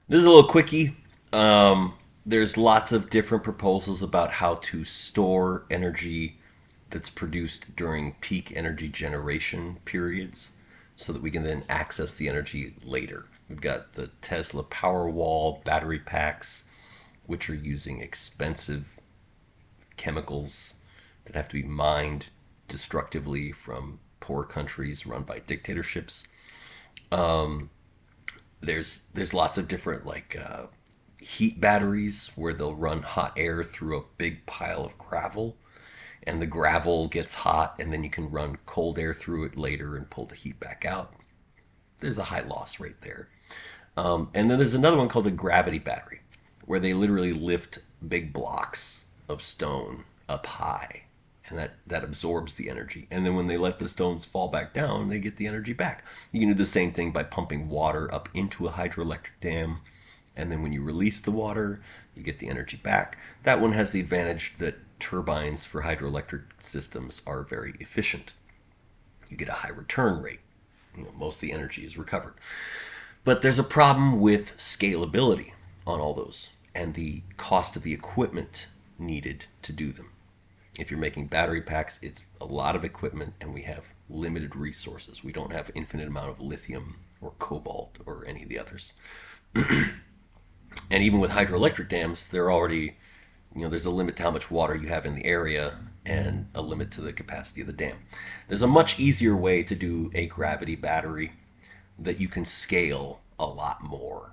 This is a little quickie. There's lots of different proposals about how to store energy that's produced during peak energy generation periods so that we can then access the energy later. We've got the Tesla Powerwall battery packs, which are using expensive chemicals that have to be mined destructively from poor countries run by dictatorships. There's lots of different heat batteries where they'll run hot air through a big pile of gravel, and the gravel gets hot, and then you can run cold air through it later and pull the heat back out. There's a high loss rate there. And then there's another one called a gravity battery, where they literally lift big blocks of stone up high, and that absorbs the energy. And then when they let the stones fall back down, they get the energy back. You can do the same thing by pumping water up into a hydroelectric dam, and then when you release the water, you get the energy back. That one has the advantage that turbines for hydroelectric systems are very efficient. You get a high return rate. Most of the energy is recovered. But there's a problem with scalability on all those and the cost of the equipment needed to do them. If you're making battery packs, it's a lot of equipment and we have limited resources. We don't have infinite amount of lithium or cobalt or any of the others. And even with hydroelectric dams, they're already, there's a limit to how much water you have in the area and a limit to the capacity of the dam. There's a much easier way to do a gravity battery that you can scale a lot more.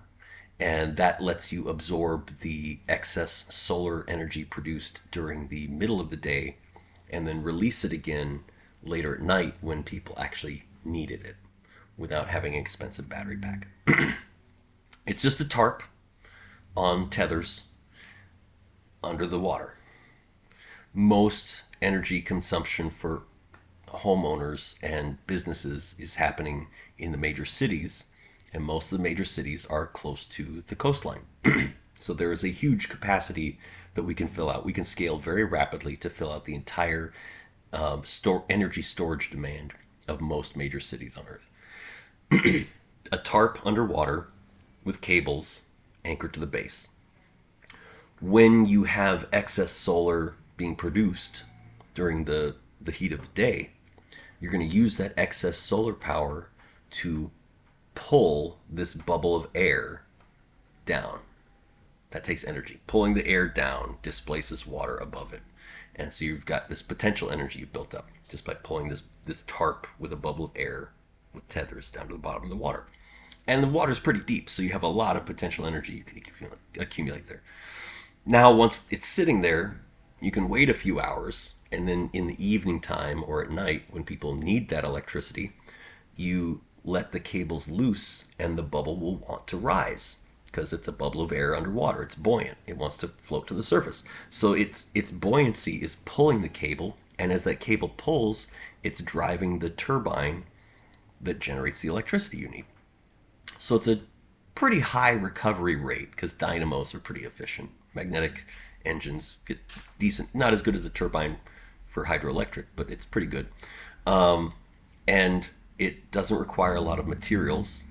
And that lets you absorb the excess solar energy produced during the middle of the day and then release it again later at night when people actually needed it without having an expensive battery pack. It's just a tarp on tethers under the water. Most energy consumption for homeowners and businesses is happening in the major cities, and most of the major cities are close to the coastline. So there is a huge capacity that we can fill out. We can scale very rapidly to fill out the entire energy storage demand of most major cities on Earth. A tarp underwater with cables anchored to the base. When you have excess solar being produced during the heat of the day, you're going to use that excess solar power to pull this bubble of air down. That takes energy. Pulling the air down displaces water above it. And so you've got this potential energy you built up just by pulling this tarp with a bubble of air with tethers down to the bottom of the water. And the water's pretty deep, so you have a lot of potential energy you can accumulate there. Now, once it's sitting there, you can wait a few hours, and then in the evening time or at night, when people need that electricity, you let the cables loose, and the bubble will want to rise because it's a bubble of air underwater. It's buoyant. It wants to float to the surface. So its buoyancy is pulling the cable, and as that cable pulls, it's driving the turbine that generates the electricity you need. So it's a pretty high recovery rate because dynamos are pretty efficient. Magnetic engines get decent, not as good as a turbine for hydroelectric, but it's pretty good. And it doesn't require a lot of materials,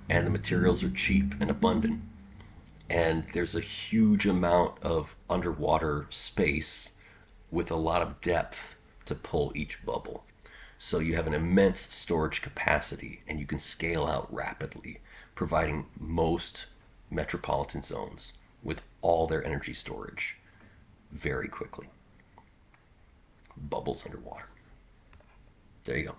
and the materials are cheap and abundant. And there's a huge amount of underwater space with a lot of depth to pull each bubble. So you have an immense storage capacity and you can scale out rapidly, providing most metropolitan zones with all their energy storage very quickly. Bubbles underwater. There you go.